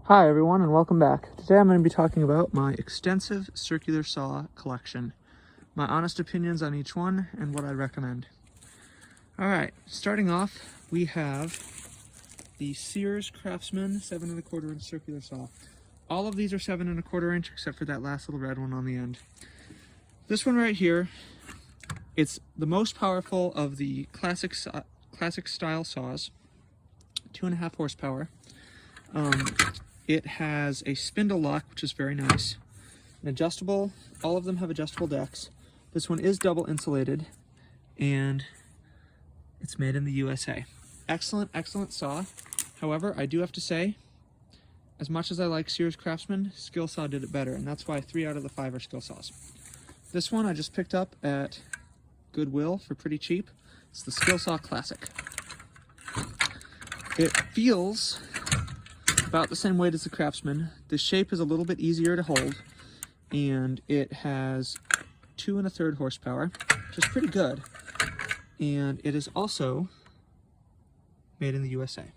Hi everyone and welcome back. Today I'm going to be talking about my extensive circular saw collection, my honest opinions on each one and what I recommend. Alright, starting off we have the Sears Craftsman 7 1/4 inch circular saw. All of these are 7 1/4 inch except for that last little red one on the end. This one right here, it's the most powerful of the classic style saws, 2.5 horsepower. It has a spindle lock, which is very nice. An adjustable, all of them have adjustable decks. This one is double insulated, and it's made in the USA. Excellent, excellent saw. However, I do have to say, as much as I like Sears Craftsman, Skill Saw did it better, and that's why 3 out of the 5 are Skill Saws. This one I just picked up at Goodwill for pretty cheap. It's the Skill Saw Classic. It feels about the same weight as the Craftsman. The shape is a little bit easier to hold, and it has 2 1/3 horsepower, which is pretty good. And it is also made in the USA.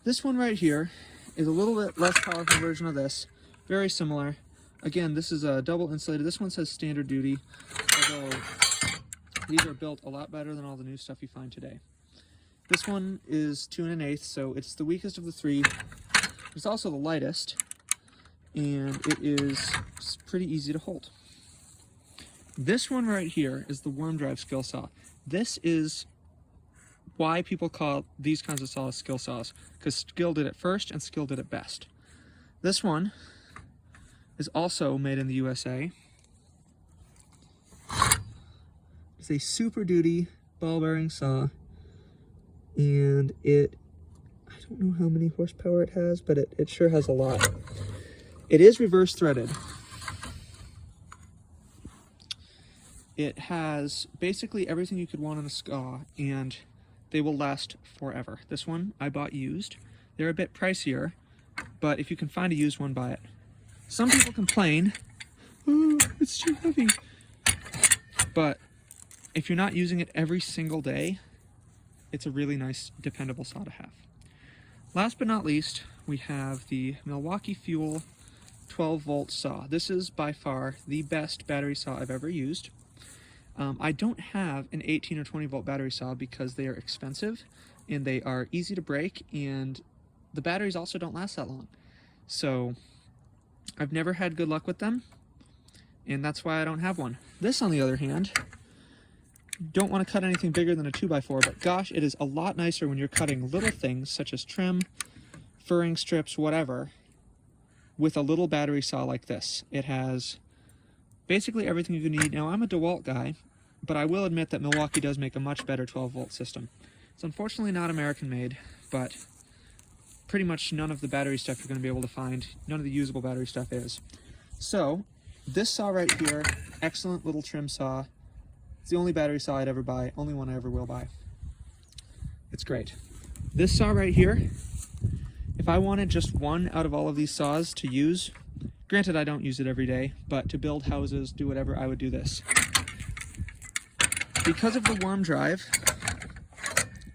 This one right here is a little bit less powerful version of this, very similar. Again, this is a double insulated. This one says standard duty, although these are built a lot better than all the new stuff you find today. This one is 2 1/8, so it's the weakest of the 3. It's also the lightest, and it is pretty easy to hold. This one right here is the worm drive skill saw. This is why people call these kinds of saws skill saws, because Skill did it first and Skill did it best. This one is also made in the USA. It's a Super Duty ball bearing saw. And I don't know how many horsepower it has, but it sure has a lot. It is reverse threaded. It has basically everything you could want in a saw, and they will last forever. This one I bought used. They're a bit pricier, but if you can find a used one, buy it. Some people complain, oh, it's too heavy. But if you're not using it every single day, it's a really nice, dependable saw to have. Last but not least, we have the Milwaukee Fuel 12-volt saw. This is by far the best battery saw I've ever used. I don't have an 18 or 20-volt battery saw because they are expensive and they are easy to break, and the batteries also don't last that long. So I've never had good luck with them, and that's why I don't have one. This, on the other hand, don't want to cut anything bigger than a 2x4, but gosh, it is a lot nicer when you're cutting little things such as trim, furring strips, whatever, with a little battery saw like this. It has basically everything you need. Now, I'm a DeWalt guy, but I will admit that Milwaukee does make a much better 12-volt system. It's unfortunately not American made, but pretty much none of the battery stuff you're going to be able to find, none of the usable battery stuff is. So this saw right here, excellent little trim saw. It's the only battery saw I'd ever buy, only one I ever will buy. It's great. This saw right here, if I wanted just one out of all of these saws to use, granted I don't use it every day, but to build houses, do whatever, I would do this. Because of the worm drive,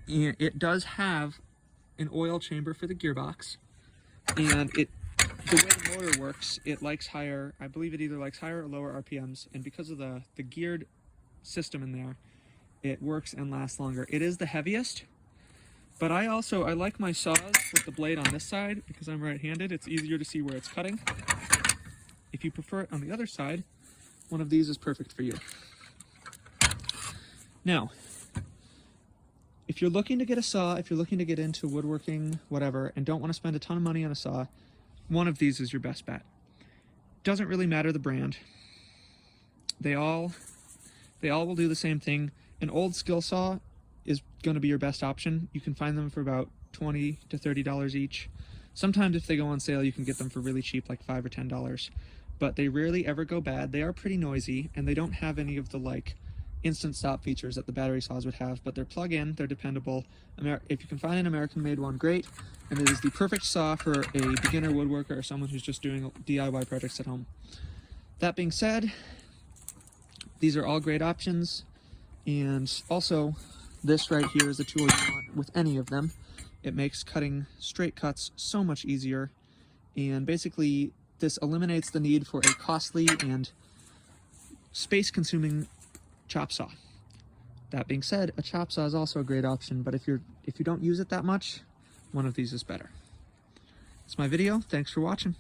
it does have an oil chamber for the gearbox, and the way the motor works, it likes higher, I believe it either likes higher or lower RPMs, and because of the geared system in there, it works and lasts longer. It is the heaviest, but I like my saws with the blade on this side because I'm right-handed. It's easier to see where it's cutting. If you prefer it on the other side, one of these is perfect for you. Now, if you're looking to get a saw, if you're looking to get into woodworking, whatever, and don't want to spend a ton of money on a saw, one of these is your best bet. Doesn't really matter the brand. They all will do the same thing. An old skill saw is going to be your best option. You can find them for about $20 to $30 each. Sometimes if they go on sale, you can get them for really cheap, like $5 or $10. But they rarely ever go bad. They are pretty noisy, and they don't have any of the instant stop features that the battery saws would have, but they're plug-in, they're dependable. If you can find an American-made one, great. And it is the perfect saw for a beginner woodworker or someone who's just doing DIY projects at home. That being said, these are all great options, and also this right here is a tool you want with any of them. It makes cutting straight cuts so much easier, and basically this eliminates the need for a costly and space-consuming chop saw. That being said, a chop saw is also a great option, but if you don't use it that much, one of these is better. That's my video. Thanks for watching.